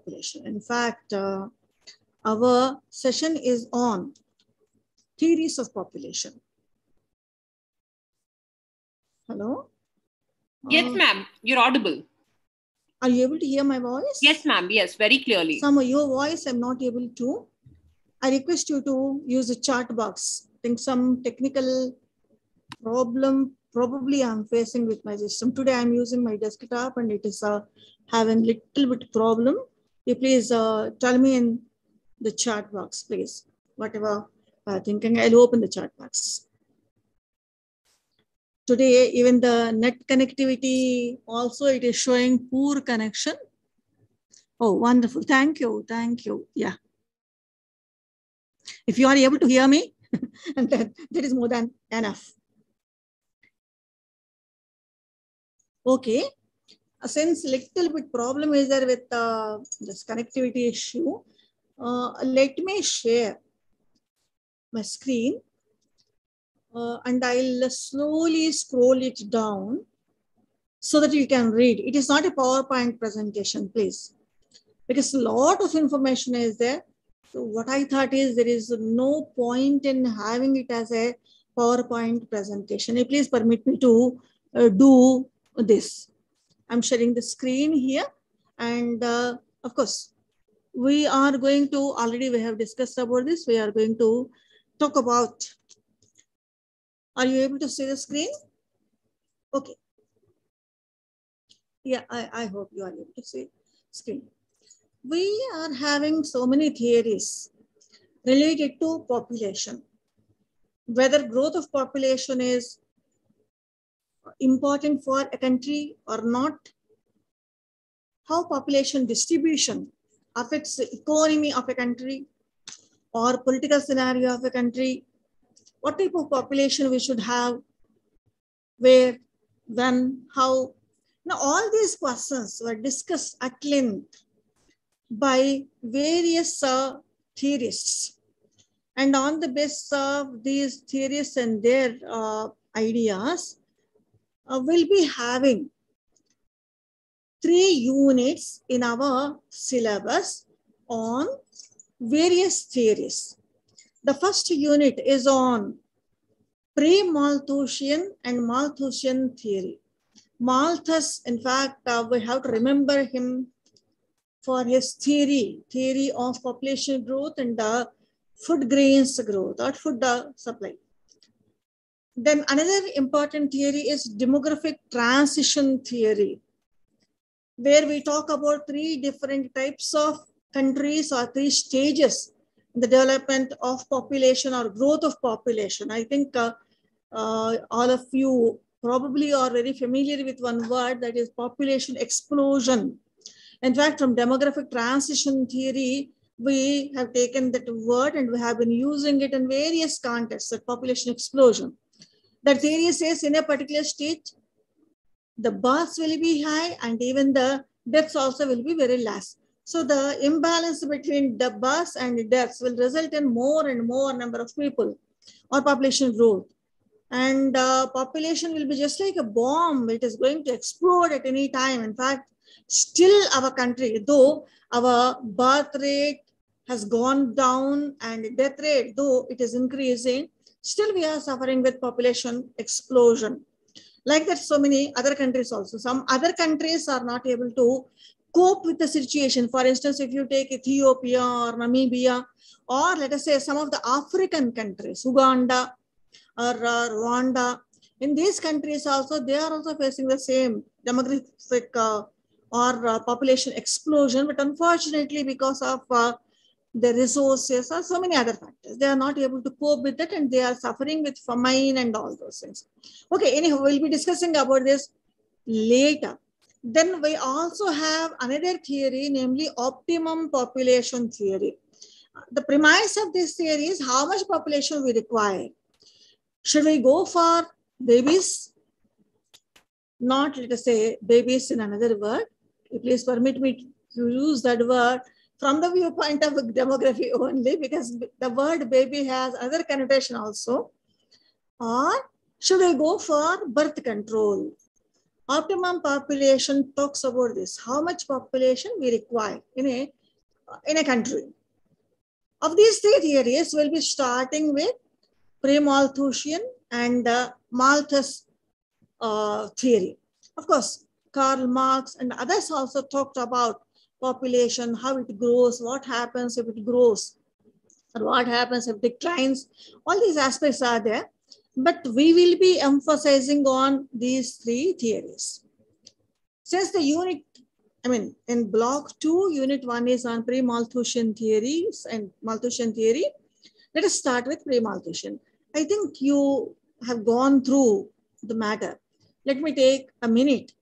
population. In fact, our session is on theories of population. Hello? Yes, ma'am. You're audible. Are you able to hear my voice? Yes, ma'am. Yes, very clearly. Some of your voice I'm not able to. I request you to use the chat box. I think some technical problem probably I'm facing with my system. Today I'm using my desktop and it is having little bit problem. You please tell me in the chat box, please. Whatever thinking, I'll open the chat box. Today, even the net connectivity also, it is showing poor connection. Oh, wonderful. Thank you. Thank you. Yeah. If you are able to hear me, and that is more than enough. Okay. Since little bit problem is there with this connectivity issue, let me share my screen and I'll slowly scroll it down so that you can read. It is not a PowerPoint presentation, please, because a lot of information is there. So what I thought is there is no point in having it as a PowerPoint presentation. Please permit me to do this. I'm sharing the screen here. And of course, we are going to, already we have discussed about this. We are going to talk about, are you able to see the screen? Okay. Yeah, I hope you are able to see screen. We are having so many theories related to population. Whether growth of population is important for a country or not, how population distribution affects the economy of a country or political scenario of a country, what type of population we should have, where, when, how. Now, all these questions were discussed at length by various theorists. And on the basis of these theories and their ideas, we'll be having 3 units in our syllabus on various theories. The first unit is on pre-Malthusian and Malthusian theory. Malthus, in fact, we have to remember him for his theory of population growth and food grains growth or food supply. Then another important theory is demographic transition theory, where we talk about 3 different types of countries or 3 stages in the development of population or growth of population. I think all of you probably are very familiar with one word, that is population explosion. In fact, from demographic transition theory, we have taken that word and we have been using it in various contexts, that population explosion. That theory says in a particular stage, the births will be high and even the deaths also will be very less. So the imbalance between the births and deaths will result in more and more number of people or population growth. And population will be just like a bomb. It is going to explode at any time. In fact, still our country, though our birth rate has gone down and death rate, though it is increasing, still we are suffering with population explosion. Like that, so many other countries also. Some other countries are not able to cope with the situation. For instance, if you take Ethiopia or Namibia, or let us say some of the African countries, Uganda or Rwanda, in these countries also, they are also facing the same demographic or population explosion. But unfortunately, because of the resources or so many other factors, they are not able to cope with it and they are suffering with famine and all those things. Okay, anyhow, we'll be discussing about this later. Then we also have another theory, namely optimum population theory. The premise of this theory is how much population we require. Should we go for babies? Not, let us say, babies in another word. Please permit me to use that word from the viewpoint of demography only, because the word baby has other connotation also. Or should we go for birth control? Optimum population talks about this, how much population we require in a country. Of these three theories, we'll be starting with pre-Malthusian and Malthus theory. Of course, Karl Marx and others also talked about population, how it grows, what happens if it grows, or what happens if it declines. All these aspects are there, but we will be emphasizing on these three theories. Since the unit, in block 2, unit 1 is on pre-Malthusian theories and Malthusian theory. Let us start with pre-Malthusian. I think you have gone through the matter. Let me take a minute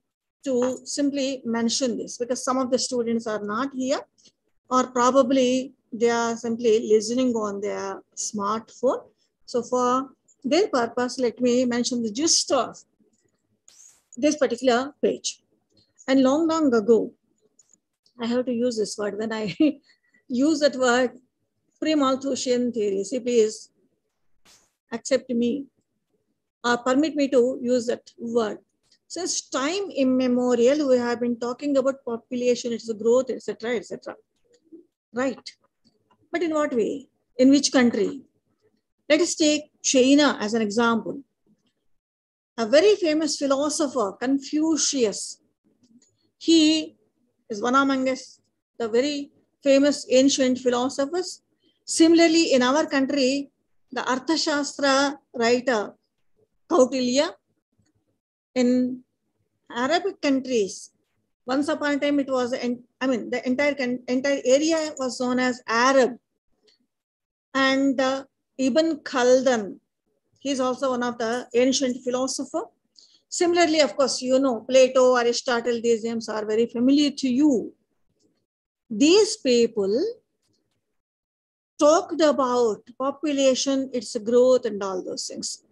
to simply mention this because some of the students are not here or probably they are simply listening on their smartphone. So for their purpose, let me mention the gist of this particular page. And long ago, I have to use this word. When I use that word, pre-Malthusian theory, see, please accept me or permit me to use that word. Since time immemorial, we have been talking about population, its growth, etc., etc. Right. But in what way? In which country? Let us take China as an example. A very famous philosopher, Confucius, he is one among us, the very famous ancient philosophers. Similarly, in our country, the Arthashastra writer, Kautilya. In Arabic countries, once upon a time, it was, the entire area was known as Arab. And Ibn Khaldun, he is also one of the ancient philosophers. Similarly, of course, you know, Plato, Aristotle, these names are very familiar to you. These people talked about population, its growth, and all those things.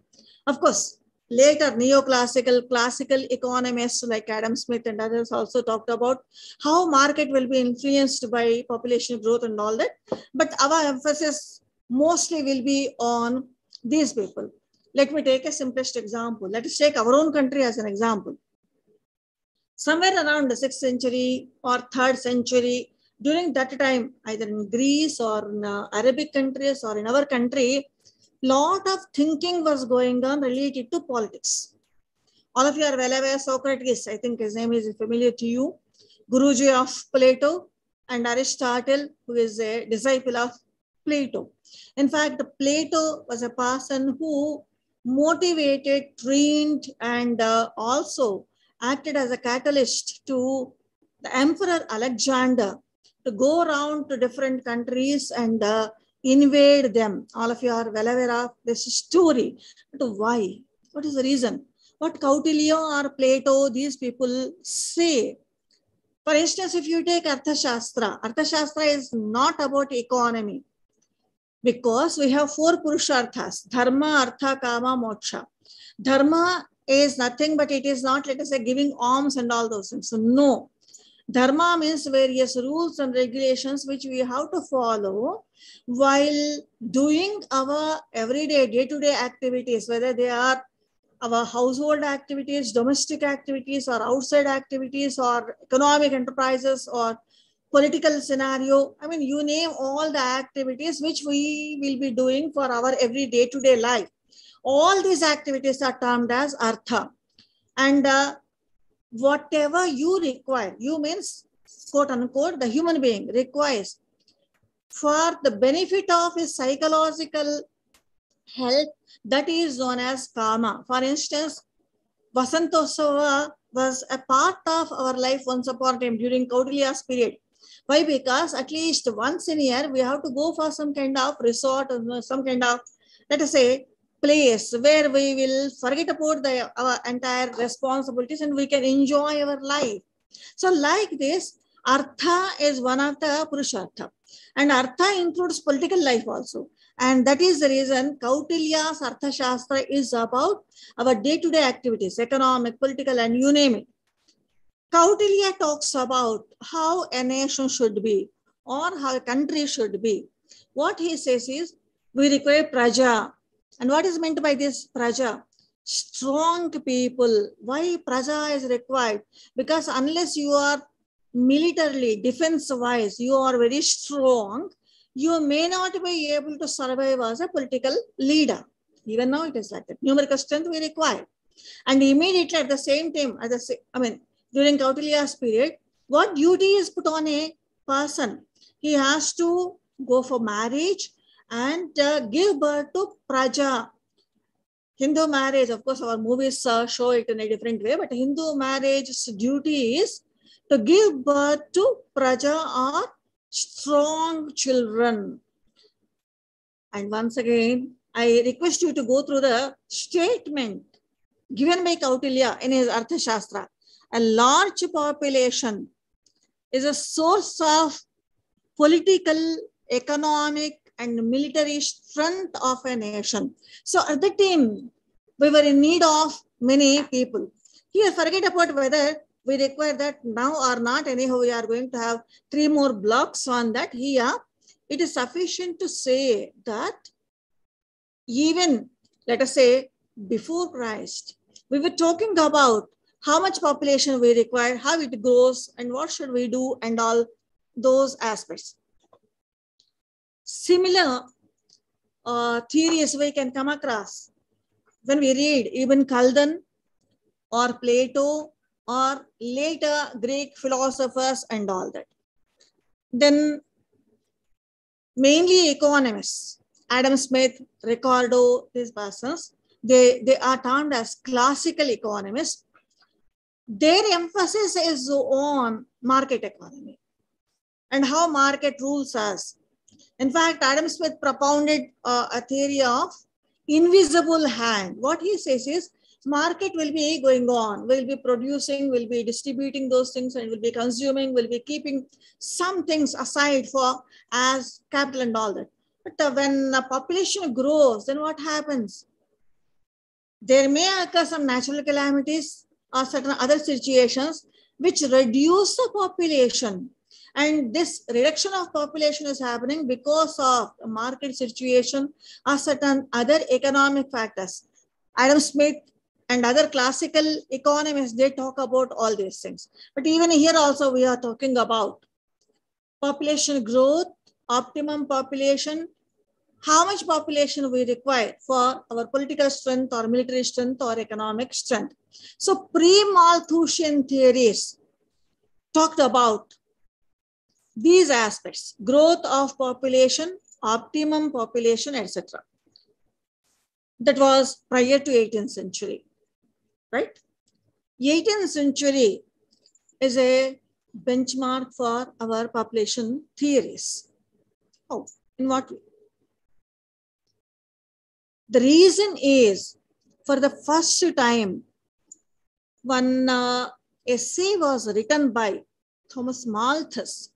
Of course, later neoclassical, classical economists like Adam Smith and others also talked about how market will be influenced by population growth and all that. But our emphasis mostly will be on these people. Let me take a simplest example. Let us take our own country as an example. Somewhere around the 6th century or 3rd century, during that time, either in Greece or in Arabic countries or in our country, lot of thinking was going on related to politics. All of you are well aware Socrates, I think his name is familiar to you, Guruji of Plato, and Aristotle, who is a disciple of Plato. In fact, Plato was a person who motivated, trained, and also acted as a catalyst to the Emperor Alexander to go around to different countries and invade them. All of you are well aware of this story. But why? What is the reason? What Kautilya or Plato, these people say? For instance, if you take Arthashastra, Arthashastra is not about economy because we have 4 Purusharthas, Dharma, Artha, Kama, Moksha. Dharma is nothing but it is not, let us say, giving alms and all those things. So no. Dharma means various rules and regulations which we have to follow while doing our everyday, day-to-day activities, whether they are our household activities, domestic activities, or outside activities, or economic enterprises, or political scenario. I mean, you name all the activities which we will be doing for our every day-to-day life. All these activities are termed as Artha. And whatever you require, you means, quote unquote, the human being requires for the benefit of his psychological health, that is known as Kama. For instance, Vasantosava was a part of our life once upon a time during Kautilya's period. Why? Because at least once in a year, we have to go for some kind of resort or some kind of, let us say, place where we will forget about our entire responsibilities and we can enjoy our life. So like this, Artha is one of the Purushartha. And Artha includes political life also. And that is the reason Kautilya's Arthashastra is about our day-to-day activities, economic, political, and you name it. Kautilya talks about how a nation should be or how a country should be. What he says is, we require praja. And what is meant by this praja? strong people. Why praja is required? Because unless you are militarily, defense-wise, you are very strong, you may not be able to survive as a political leader. Even now it is like that. Numerical strength we require. And immediately at the same time, during Kautilya's period, what duty is put on a person? He has to go for marriage and give birth to praja. Hindu marriage, of course, our movies show it in a different way, but Hindu marriage's duty is to give birth to praja or strong children. And once again, I request you to go through the statement given by Kautilya in his Arthashastra. A large population is a source of political, economic, and military strength of a nation. So at the time, we were in need of many people. Here, forget about whether we require that now or not. Anyhow, we are going to have 3 more blocks on that. Here, it is sufficient to say that even, let us say, before Christ, we were talking about how much population we require, how it grows, and what should we do, and all those aspects. Similar theories we can come across when we read even Khaldun or Plato or later Greek philosophers and all that. Then mainly economists, Adam Smith, Ricardo, these persons, they are termed as classical economists. Their emphasis is on market economy and how market rules us. In fact, Adam Smith propounded a theory of invisible hand. What he says is market will be going on, will be producing, will be distributing those things, and will be consuming, will be keeping some things aside for as capital and all that. But when the population grows, then what happens? There may occur some natural calamities or certain other situations which reduce the population. And this reduction of population is happening because of the market situation or certain other economic factors. Adam Smith and other classical economists, they talk about all these things. But even here also we are talking about population growth, optimum population, how much population we require for our political strength or military strength or economic strength. So pre-Malthusian theories talked about these aspects: growth of population, optimum population, etc. That was prior to 18th century, right? 18th century is a benchmark for our population theories. Oh, in what way? The reason is, for the first time, one essay was written by Thomas Malthus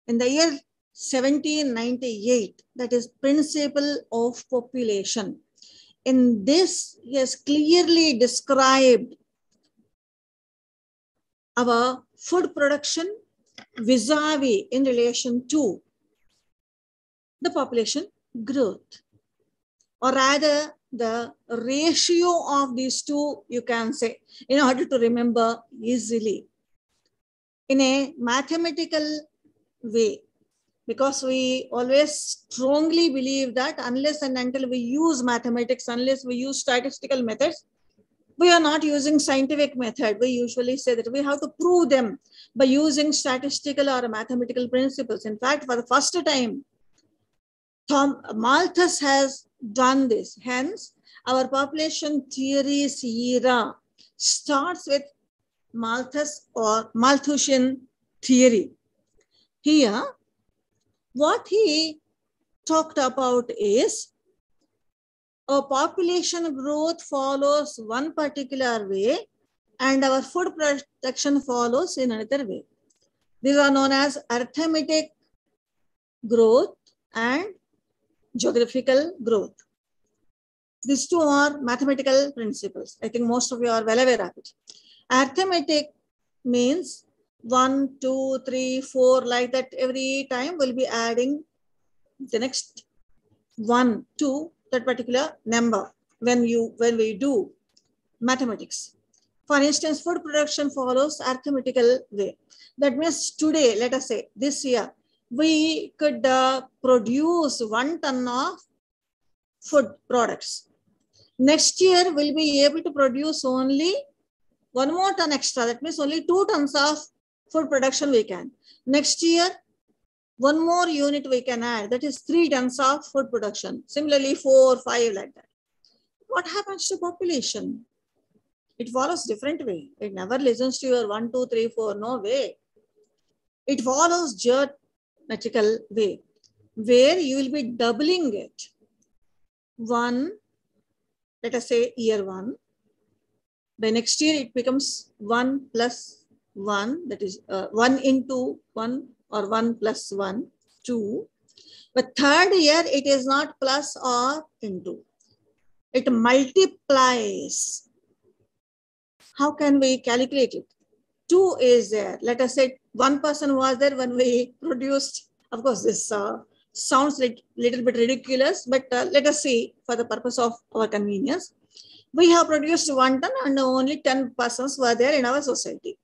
in the year 1798, that is Principle of Population. In this, he has clearly described our food production vis-a-vis in relation to the population growth, or rather the ratio of these two, you can say, in order to remember easily in a mathematical way, because we always strongly believe that unless and until we use mathematics, unless we use statistical methods, we are not using scientific method. We usually say that we have to prove them by using statistical or mathematical principles. In fact, for the first time, Malthus has done this. Hence, our population theories era starts with Malthus or Malthusian theory. Here, what he talked about is a population growth follows one particular way and our food production follows in another way. These are known as arithmetic growth and geographical growth. These two are mathematical principles. I think most of you are well aware of it. Arithmetic means 1, 2, 3, 4, like that. Every time we'll be adding the next 1 to that particular number when we do mathematics. For instance, food production follows arithmetical way. That means today, let us say this year, we could produce 1 ton of food products. Next year, we'll be able to produce only 1 more ton extra. That means only 2 tons of food production we can. Next year, 1 more unit we can add. That is 3 tons of food production. Similarly, 4, 5 like that. What happens to population? It follows different way. It never listens to your 1, 2, 3, 4. No way. It follows geometrical way, where you will be doubling it. 1, let us say year 1. By next year, it becomes 1 plus 1. That is 1 into 1 or 1 plus 1, 2. But third year, it is not plus or into. It multiplies. How can we calculate it? 2 is there. Let us say 1 person was there when we produced. Of course, this sounds like little bit ridiculous, but let us see for the purpose of our convenience. We have produced 1 ton and only 10 persons were there in our society.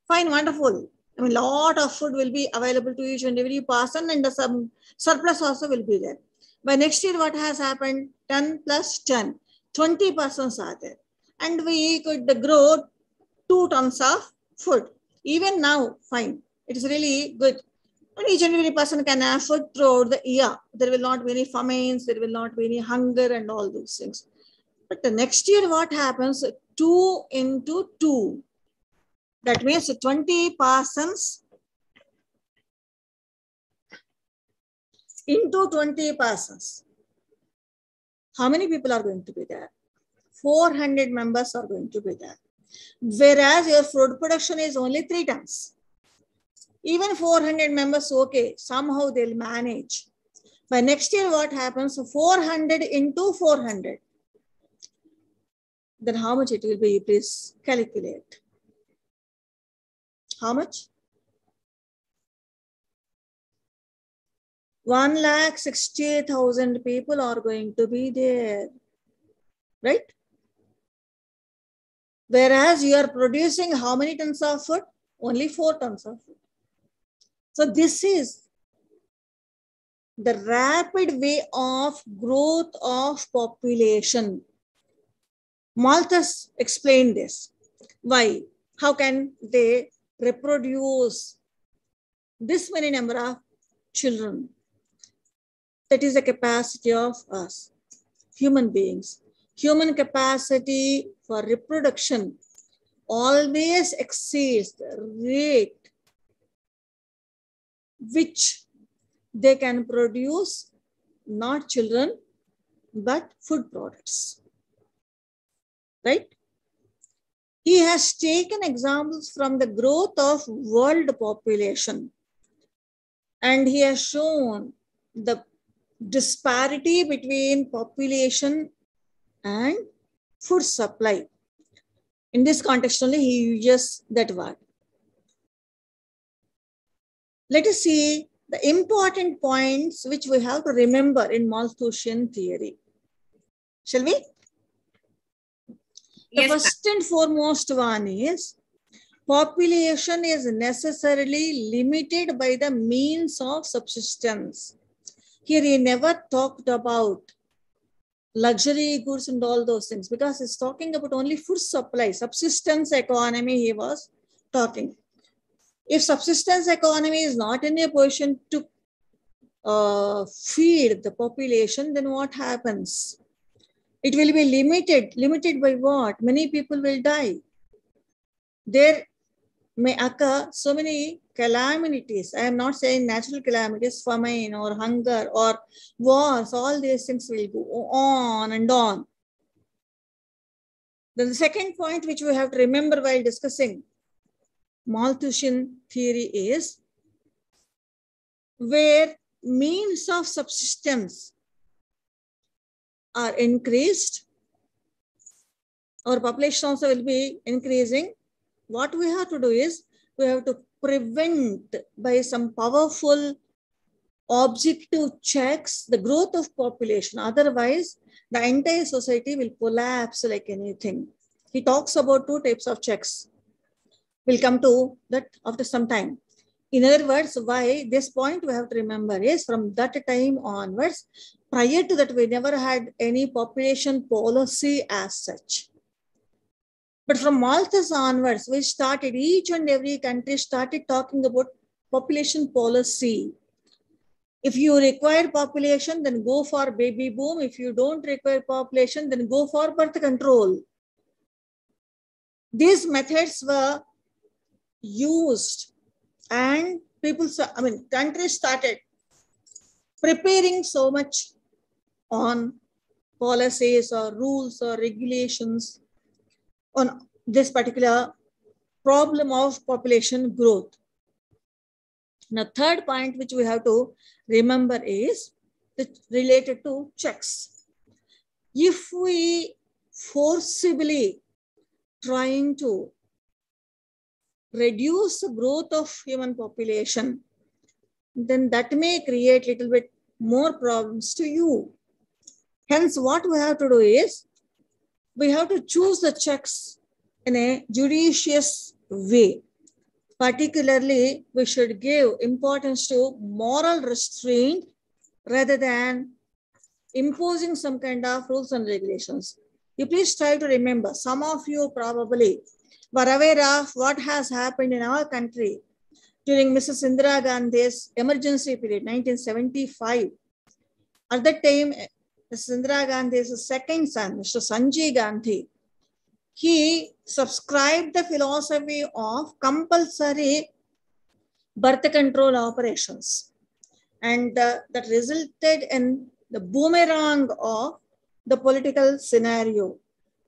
Fine, wonderful. I mean, lot of food will be available to each and every person, and some surplus also will be there. By next year, what has happened? 10 plus 10, 20 persons are there. And we could grow 2 tons of food. Even now, fine. It is really good. And each and every person can have food throughout the year. There will not be any famines, there will not be any hunger and all those things. But the next year, what happens? 2 into 2. That means 20 persons into 20 persons. How many people are going to be there? 400 members are going to be there. Whereas your food production is only 3 tons. Even 400 members, okay, somehow they'll manage. By next year, what happens? 400 into 400. Then how much it will be? Please calculate. How much? 1,60,000 people are going to be there, right? Whereas you are producing how many tons of food? Only 4 tons of food. So this is the rapid way of growth of population. Malthus explained this. Why? How can they reproduce this many number of children? That is the capacity of us, human beings. Human capacity for reproduction always exceeds the rate which they can produce not children, but food products. Right? He has taken examples from the growth of world population, and he has shown the disparity between population and food supply. In this context only, he uses that word. Let us see the important points which we have to remember in Malthusian theory. Shall we? The first and foremost one is population is necessarily limited by the means of subsistence. Here he never talked about luxury goods and all those things, because he's talking about only food supply, subsistence economy he was talking. If subsistence economy is not in a position to feed the population, then what happens? It will be limited. Limited by what? Many people will die. There may occur so many calamities. I am not saying natural calamities, famine or hunger or wars. All these things will go on and on. Then the second point which we have to remember while discussing Malthusian theory is where means of subsistence are increased, our population also will be increasing. What we have to do is we have to prevent by some powerful objective checks the growth of population. Otherwise, the entire society will collapse like anything. He talks about two types of checks. We'll come to that after some time. In other words, why this point we have to remember is from that time onwards, prior to that, we never had any population policy as such. But from Malthus onwards, we started, each and every country started talking about population policy. If you require population, then go for baby boom. If you don't require population, then go for birth control. These methods were used and countries started preparing so much on policies or rules or regulations on this particular problem of population growth. Now, third point which we have to remember is related to checks. If we forcibly trying to reduce the growth of human population, then that may create a little bit more problems to you. Hence, what we have to do is, we have to choose the checks in a judicious way. Particularly, we should give importance to moral restraint rather than imposing some kind of rules and regulations. You please try to remember, some of you probably were aware of what has happened in our country during Mrs. Indira Gandhi's emergency period, 1975. At that time, Mrs. Indira Gandhi's second son, Mr. Sanjay Gandhi, he subscribed the philosophy of compulsory birth control operations. And that resulted in the boomerang of the political scenario.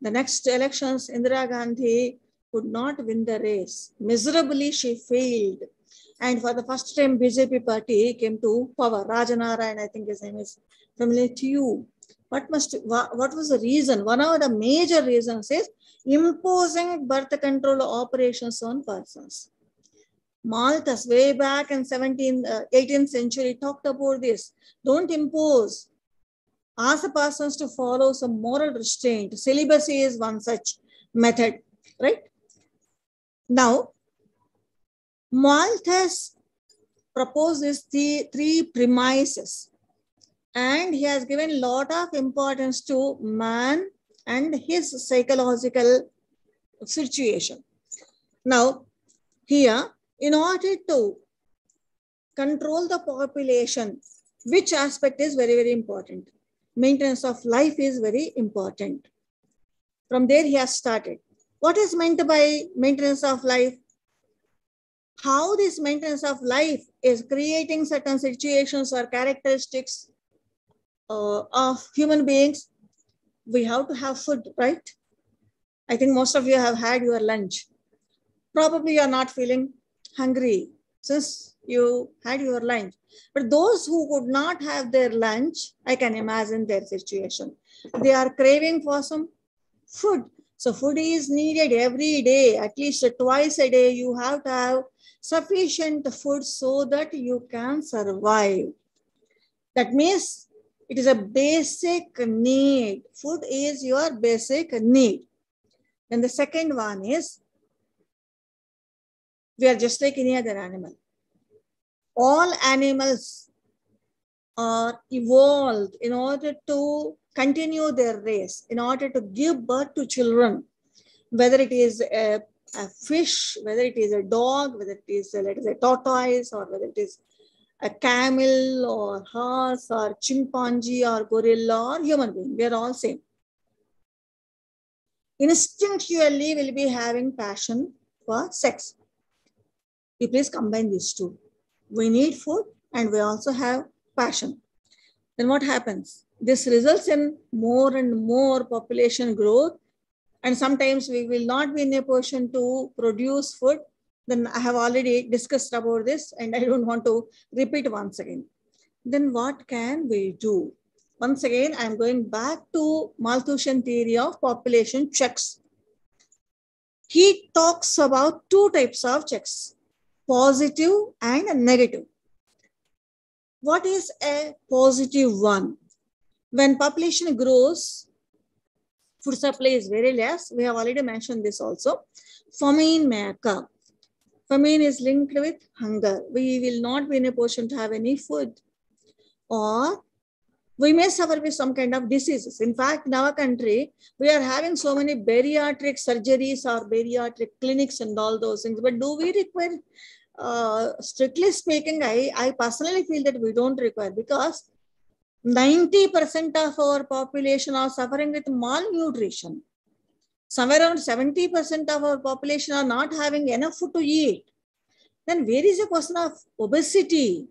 The next elections, Indira Gandhi could not win the race. Miserably, she failed. And for the first time, BJP party came to power. Rajanarayan, I think his name is familiar to you. What was the reason? One of the major reasons is imposing birth control operations on persons. Malthus, way back in 18th century, talked about this. Don't impose. Ask the persons to follow some moral restraint. Celibacy is one such method, right? Now, Malthus proposes the three premises, and he has given a lot of importance to man and his psychological situation. Now, here, in order to control the population, which aspect is very, very important? Maintenance of life is very important. From there, he has started. What is meant by maintenance of life? How this maintenance of life is creating certain situations or characteristics of human beings. We have to have food, right? I think most of you have had your lunch. Probably you are not feeling hungry since you had your lunch. But those who could not have their lunch, I can imagine their situation. They are craving for some food. So food is needed every day, at least twice a day. You have to have sufficient food so that you can survive. That means it is a basic need. Food is your basic need. And the second one is, we are just like any other animal. All animals are evolved in order to continue their race, in order to give birth to children, whether it is a fish, whether it is a dog, whether it is a tortoise, or whether it is a camel or horse or chimpanzee or gorilla or human being. We are all same. Instinctually, we'll be having passion for sex. You please combine these two. We need food and we also have passion. Then what happens? This results in more and more population growth, and sometimes we will not be in a position to produce food. Then I have already discussed about this and I don't want to repeat once again. Then what can we do? Once again, I'm going back to Malthusian theory of population checks. He talks about two types of checks, positive and negative. What is a positive one? When population grows, Food supply is very less. We have already mentioned this also. Famine may occur. Famine is linked with hunger. We will not be in a position to have any food. Or we may suffer with some kind of diseases. In fact, in our country, we are having so many bariatric surgeries or bariatric clinics and all those things. But do we require, strictly speaking, I personally feel that we don't require, because 90% of our population are suffering with malnutrition. Somewhere around 70% of our population are not having enough food to eat. Then where is the question of obesity?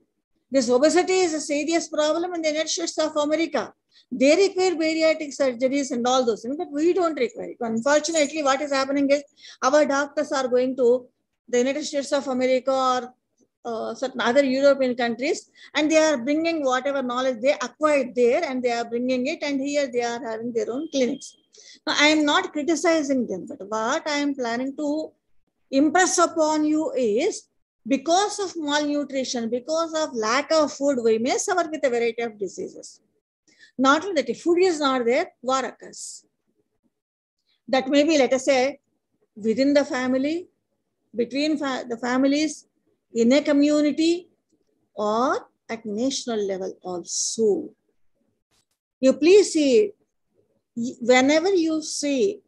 This obesity is a serious problem in the United States of America. They require bariatric surgeries and all those things, but we don't require it. Unfortunately, what is happening is our doctors are going to the United States of America or certain other European countries, and they are bringing whatever knowledge they acquired there, and they are bringing it, and here they are having their own clinics. Now, I am not criticizing them, but what I am planning to impress upon you is, because of malnutrition, because of lack of food, we may suffer with a variety of diseases. Not only that, if food is not there, war occurs. That may be, let us say, within the family, between the families, in a community, or at national level also. You please see, whenever you see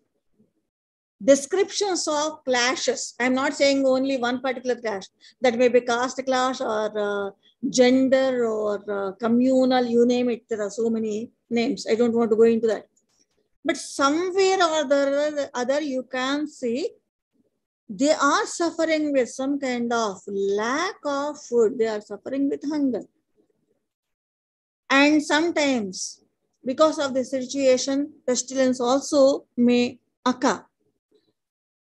descriptions of clashes, I'm not saying only one particular clash, that may be caste clash or gender or communal, you name it, there are so many names. I don't want to go into that. But somewhere or the other, you can see they are suffering with some kind of lack of food. They are suffering with hunger. And sometimes, because of the situation, pestilence also may occur.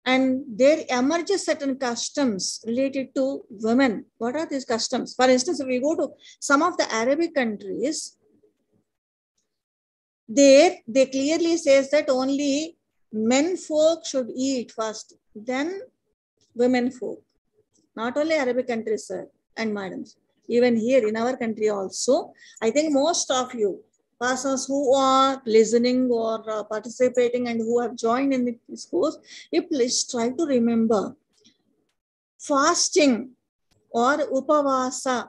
And there emerges certain customs related to women. What are these customs? For instance, if we go to some of the Arabic countries, they clearly says that only men folk should eat first, then women folk. Not only Arabic countries, sir and madams. Even here in our country also, I think most of you persons who are listening or participating and who have joined in this course, you please try to remember fasting or upavasa.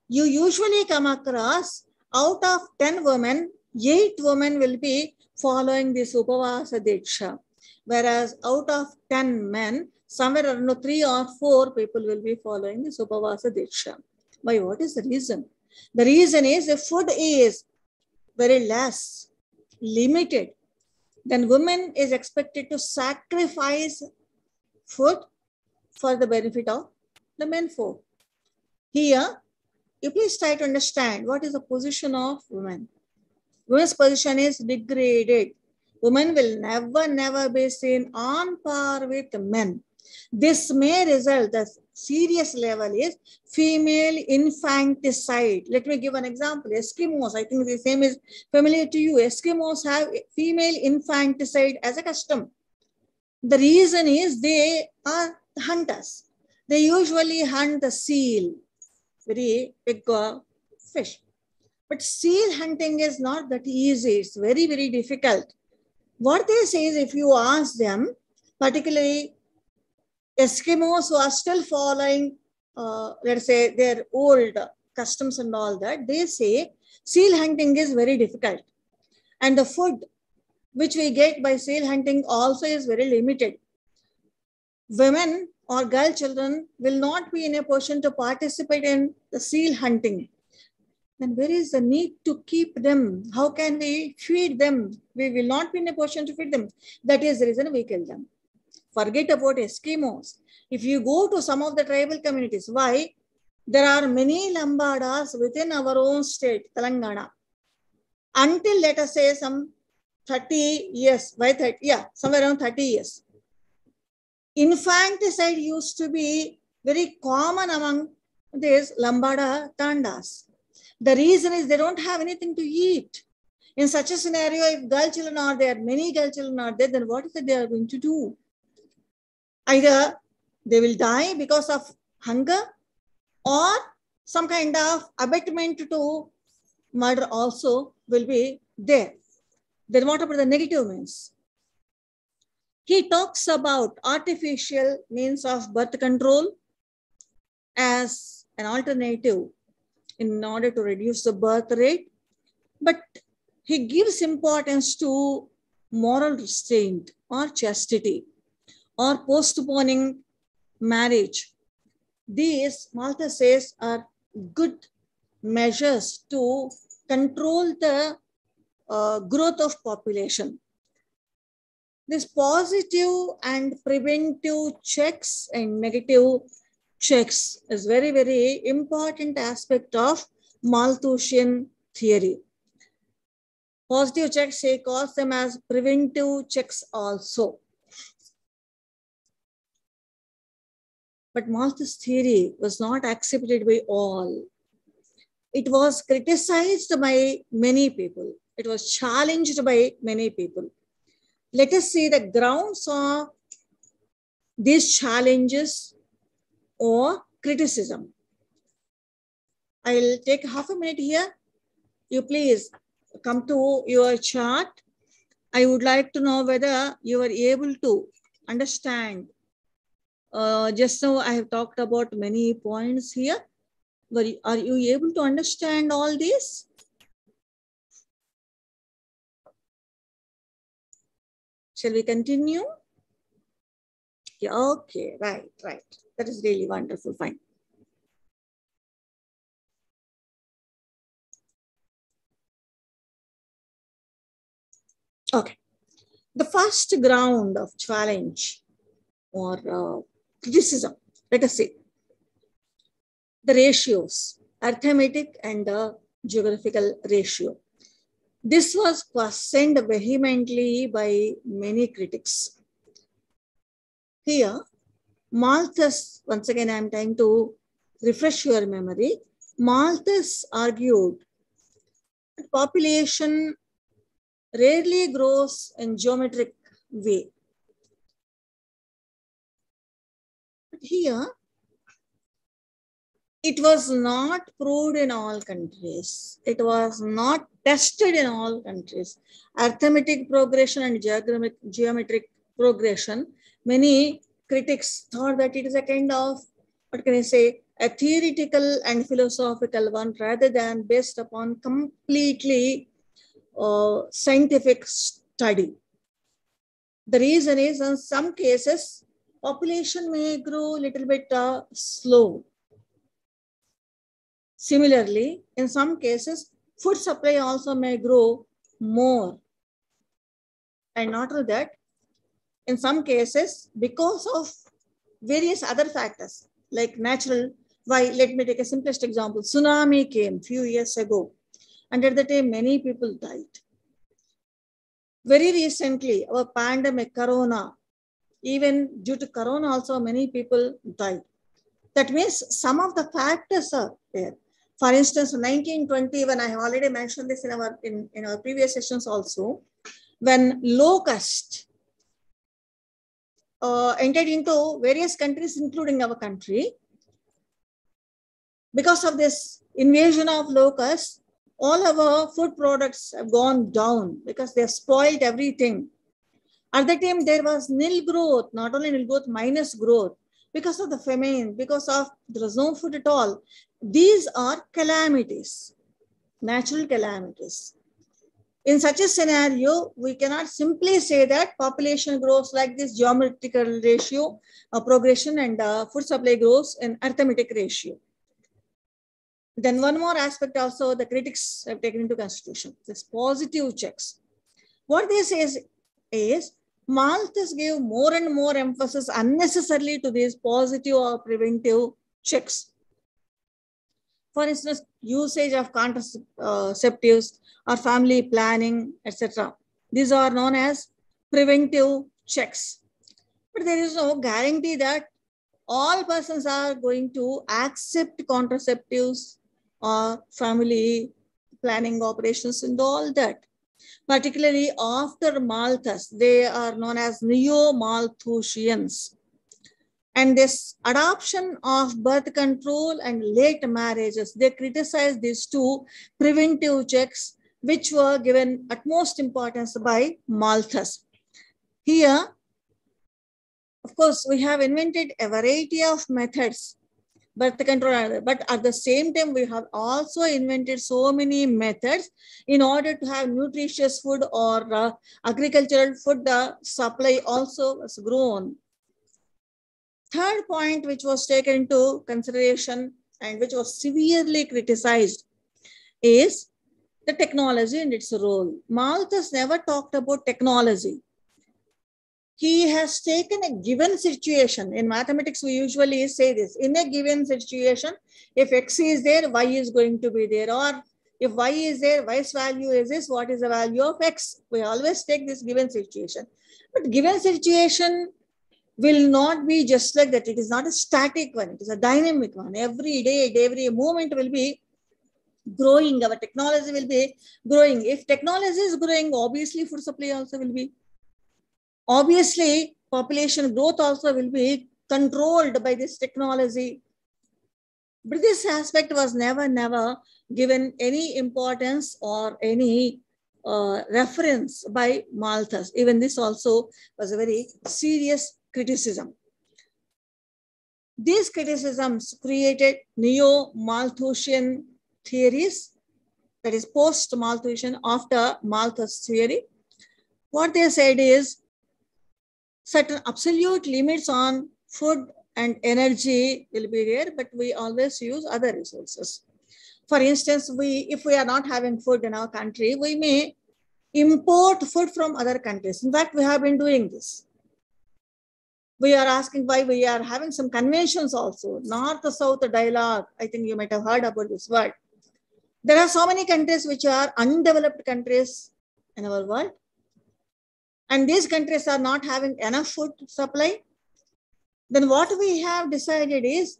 You usually come across out of 10 women, 8 women will be following this upavasa diksha. Whereas out of 10 men, somewhere around 3 or 4 people will be following this upavasa diksha. Why? What is the reason? The reason is the food is very less, limited. Then women is expected to sacrifice food for the benefit of the men folk. Here, you please try to understand what is the position of women. Women's position is degraded. Women will never be seen on par with men. This may result, the serious level is female infanticide. Let me give an example. Eskimos, I think the same is familiar to you. Eskimos have female infanticide as a custom. The reason is they are hunters. They usually hunt the seal, very big fish. But seal hunting is not that easy. It's very, very difficult. What they say is, if you ask them, particularly Eskimos who are still following, let's say, their old customs and all that, they say seal hunting is very difficult. And the food which we get by seal hunting also is very limited. Women or girl children will not be in a position to participate in the seal hunting. Then where is the need to keep them? How can we feed them? We will not be in a position to feed them. That is the reason we kill them. Forget about Eskimos. If you go to some of the tribal communities, why? There are many lambadas within our own state, Telangana. Until, let us say, some 30 years, by 30, yeah, somewhere around 30 years. Infanticide used to be very common among these lambada tandas. The reason is they don't have anything to eat. In such a scenario, if girl children are there, many girl children are there, then what is it they are going to do? Either they will die because of hunger, or some kind of abetment to murder also will be there. Then what about the negative means? He talks about artificial means of birth control as an alternative in order to reduce the birth rate, but he gives importance to moral restraint or chastity or postponing marriage. These, Malthus says, are good measures to control the growth of population. This positive and preventive checks and negative checks is very, very important aspect of Malthusian theory. Positive checks, he calls them as preventive checks also. But Malthus' theory was not accepted by all. It was criticized by many people. It was challenged by many people. Let us see the grounds of these challenges or criticism. I'll take half a minute here. You please come to your chart. I would like to know whether you are able to understand. Just now I have talked about many points here. Are you able to understand all this? Shall we continue? Yeah, okay, right. That is really wonderful, fine. Okay, the first ground of challenge or criticism, let us say, the ratios, arithmetic and the geographical ratio. This was questioned vehemently by many critics. Here, Malthus, once again, I am trying to refresh your memory. Malthus argued that population rarely grows in geometric way. But here, it was not proved in all countries. It was not tested in all countries. Arithmetic progression and geometric progression, many critics thought that it is a kind of, what can I say, a theoretical and philosophical one rather than based upon completely scientific study. The reason is, in some cases, population may grow a little bit slow. Similarly, in some cases, food supply also may grow more. And not only that, in some cases, because of various other factors, like natural, let me take a simplest example. Tsunami came a few years ago, and at the time, many people died. Very recently, our pandemic, Corona, even due to Corona also, many people died. That means some of the factors are there. For instance, 1920, when I have already mentioned this in our previous sessions also, when locust entered into various countries, including our country, because of this invasion of locusts, all our food products have gone down because they have spoiled everything. At that time, there was nil growth, not only nil growth, minus growth. Because of the famine, because of there was no food at all. These are calamities, natural calamities. In such a scenario, we cannot simply say that population grows like this geometrical ratio, progression, and food supply grows in arithmetic ratio. Then one more aspect also the critics have taken into consideration, this positive checks. What they say is Malthus gave more and more emphasis unnecessarily to these positive or preventive checks. For instance, usage of contraceptives or family planning, etc. These are known as preventive checks. But there is no guarantee that all persons are going to accept contraceptives or family planning operations and all that. Particularly after Malthus, they are known as neo-Malthusians. And this adoption of birth control and late marriages, they criticize these two preventive checks, which were given utmost importance by Malthus. Here, Of course, we have invented a variety of methods, birth control, but at the same time, we have also invented so many methods in order to have nutritious food or agricultural food supply also was grown. Third point, which was taken into consideration and which was severely criticized, is the technology and its role. Malthus never talked about technology. He has taken a given situation. In mathematics, we usually say this. In a given situation, if x is there, y is going to be there. Or if y is there, y's value is this, what is the value of x? We always take this given situation. But given situation will not be just like that. It is not a static one. It is a dynamic one. Every day, every moment will be growing. Our technology will be growing. If technology is growing, obviously food supply also will be. Obviously, population growth also will be controlled by this technology. But this aspect was never given any importance or any reference by Malthus. Even this also was a very serious criticism. These criticisms created neo-Malthusian theories, that is post-Malthusian, after Malthus theory. What they said is certain absolute limits on food and energy will be there, but we always use other resources. For instance, if we are not having food in our country, we may import food from other countries. In fact, we have been doing this. We are asking why. We are having some conventions also, North-South dialogue. I think you might have heard about this word. There are so many countries which are undeveloped countries in our world. And these countries are not having enough food supply. Then what we have decided is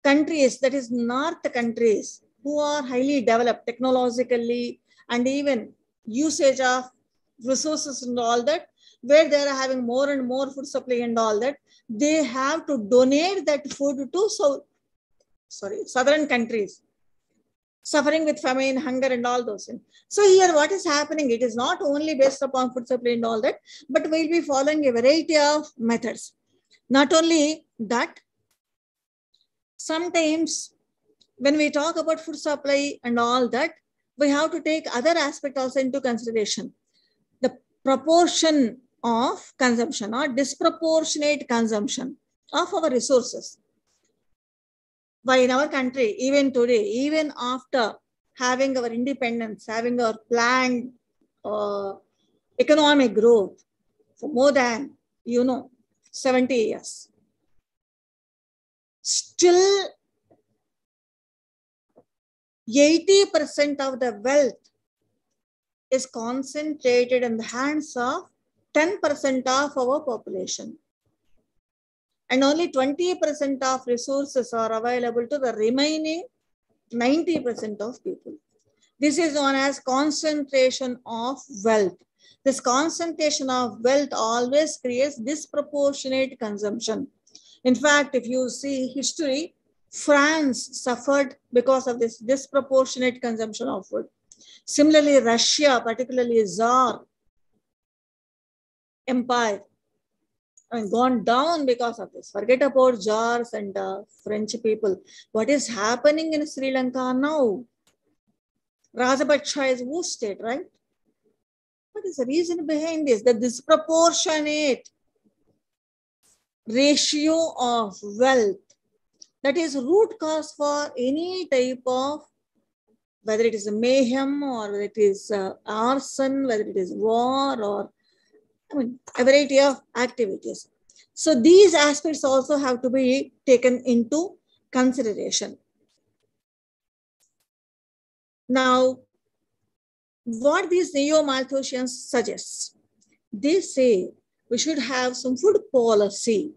countries, that is North countries, who are highly developed technologically and even usage of resources and all that, where they are having more and more food supply and all that, they have to donate that food to southern countries suffering with famine, hunger and all those things. So here what is happening, it is not only based upon food supply and all that, but we'll be following a variety of methods. Not only that, sometimes when we talk about food supply and all that, we have to take other aspects also into consideration. The proportion of consumption or disproportionate consumption of our resources. Why in our country, even today, even after having our independence, having our planned economic growth for more than, 70 years, still 80% of the wealth is concentrated in the hands of 10% of our population. And only 20% of resources are available to the remaining 90% of people. This is known as concentration of wealth. This concentration of wealth always creates disproportionate consumption. In fact, if you see history, France suffered because of this disproportionate consumption of food. Similarly, Russia, particularly Tsar Empire, gone down because of this. Forget about Jars and French people. What is happening in Sri Lanka now? Rajapaksa is whose state, right? What is the reason behind this? The disproportionate ratio of wealth. That is root cause for any type of, whether it is a mayhem or whether it is arson, whether it is war or a variety of activities. So these aspects also have to be taken into consideration. Now, what these neo-Malthusians suggest, they say we should have some food policy.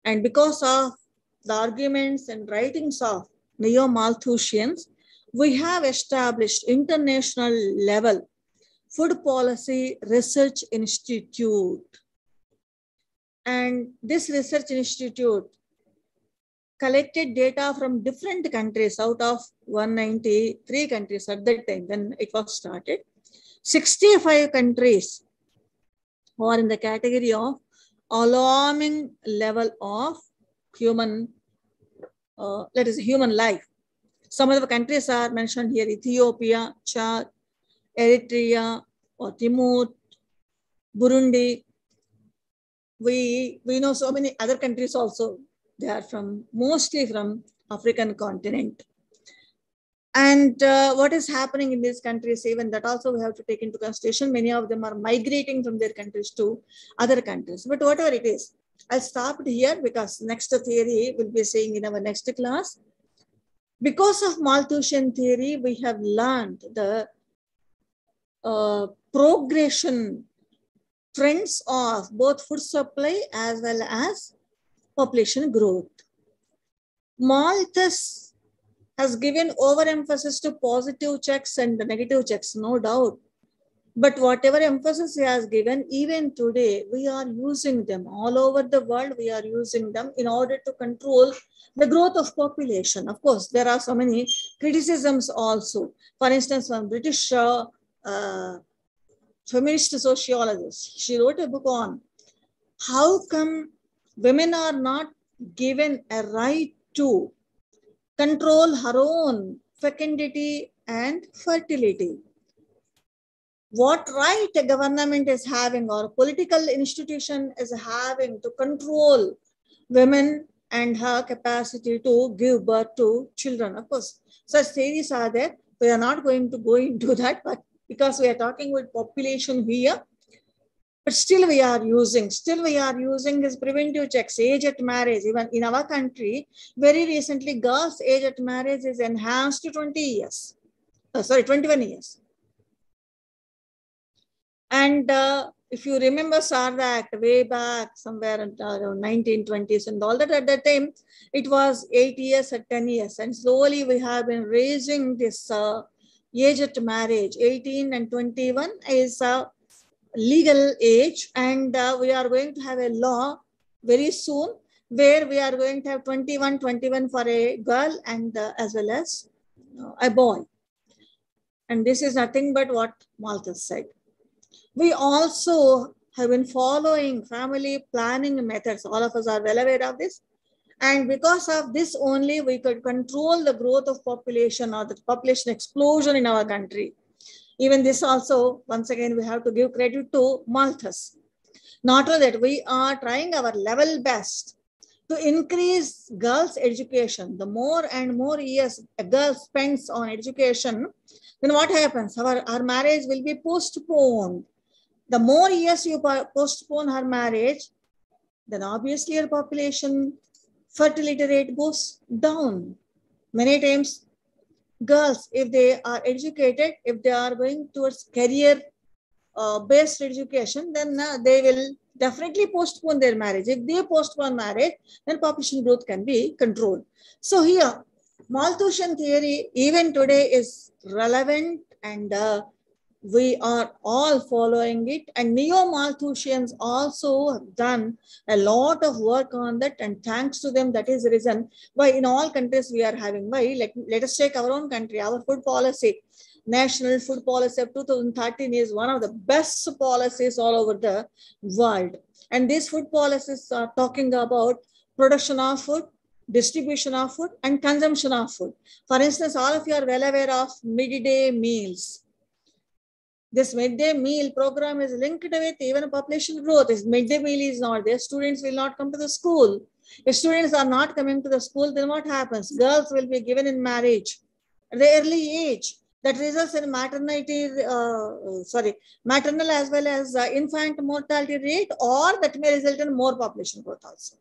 And because of the arguments and writings of neo-Malthusians, we have established international level Food Policy Research Institute. And this research institute collected data from different countries out of 193 countries at that time when it was started. 65 countries are in the category of alarming level of human, that is human life. Some of the countries are mentioned here: Ethiopia, Chad, Eritrea, or Timor, Burundi. We know so many other countries also. They are mostly from African continent. And what is happening in these countries, even that also we have to take into consideration. Many of them are migrating from their countries to other countries. But whatever it is, I'll stop it here because next theory we'll be seeing in our next class. Because of Malthusian theory, we have learned the progression trends of both food supply as well as population growth. Malthus has given overemphasis to positive checks and the negative checks, no doubt. But whatever emphasis he has given, even today, we are using them all over the world. We are using them in order to control the growth of population. Of course, there are so many criticisms also. For instance, one British feminist sociologist, she wrote a book on how come women are not given a right to control her own fecundity and fertility. What right a government is having or a political institution is having to control women and her capacity to give birth to children? Of course, such theories are there. We are not going to go into that, but because we are talking with population here, but still we are using this preventive checks, age at marriage. Even in our country, very recently, girls' age at marriage is enhanced to 20 years. 21 years. And if you remember Sarda Act way back somewhere in around 1920s and all that, at that time, it was 8 years at 10 years. And slowly we have been raising this age at marriage. 18 and 21 is legal age, and we are going to have a law very soon where we are going to have 21 for a girl and as well as a boy. And this is nothing but what Malthus said. We also have been following family planning methods. All of us are well aware of this. And because of this only, we could control the growth of population or the population explosion in our country. Even this also, once again, we have to give credit to Malthus. Not only that, we are trying our level best to increase girls' education. The more and more years a girl spends on education, then what happens? Her marriage will be postponed. The more years you postpone her marriage, then obviously your population fertility rate goes down. Many times, girls, if they are educated, if they are going towards career-based education, then they will definitely postpone their marriage. If they postpone marriage, then population growth can be controlled. So here, Malthusian theory, even today, is relevant, and we are all following it. And neo-Malthusians also have done a lot of work on that, and thanks to them, that is the reason why in all countries we are having. Why? Let us take our own country. Our food policy, National Food Policy of 2013, is one of the best policies all over the world. And these food policies are talking about production of food, distribution of food, and consumption of food. For instance, all of you are well aware of midday meals. This midday meal program is linked with even population growth. If midday meal is not there, students will not come to the school. If students are not coming to the school, then what happens? Girls will be given in marriage at the early age. That results in maternal as well as infant mortality rate, or that may result in more population growth also.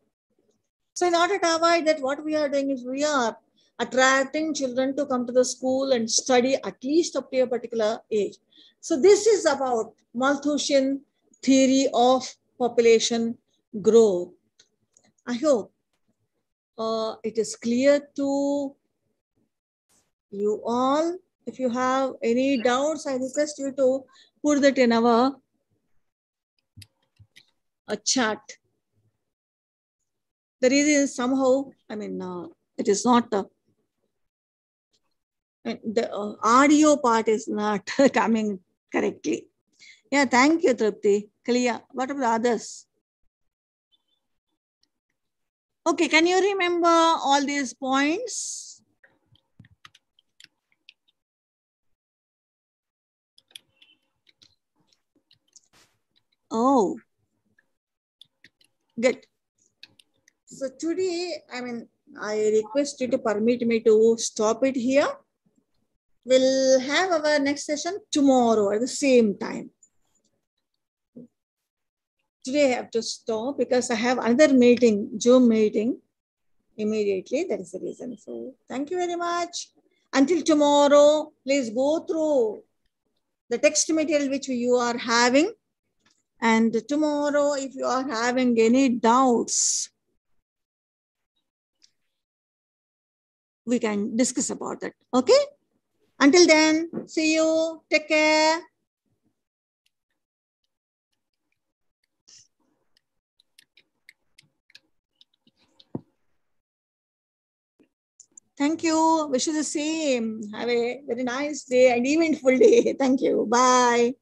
So in order to avoid that, what we are doing is we are attracting children to come to the school and study at least up to a particular age. So this is about Malthusian theory of population growth. I hope it is clear to you all. If you have any doubts, I request you to put that in our chat. The reason is somehow, it is not, the audio part is not coming correctly. Yeah, thank you, Trupti. Clear. What about the others? Okay, can you remember all these points? Oh, good. So today, I request you to permit me to stop it here. We'll have our next session tomorrow at the same time. Today I have to stop because I have another meeting, Zoom meeting immediately. That is the reason. So thank you very much. Until tomorrow, please go through the text material which you are having. And tomorrow, if you are having any doubts, we can discuss about that. Okay? Until then, see you. Take care. Thank you. Wish you the same. Have a very nice day and eventful day. Thank you. Bye.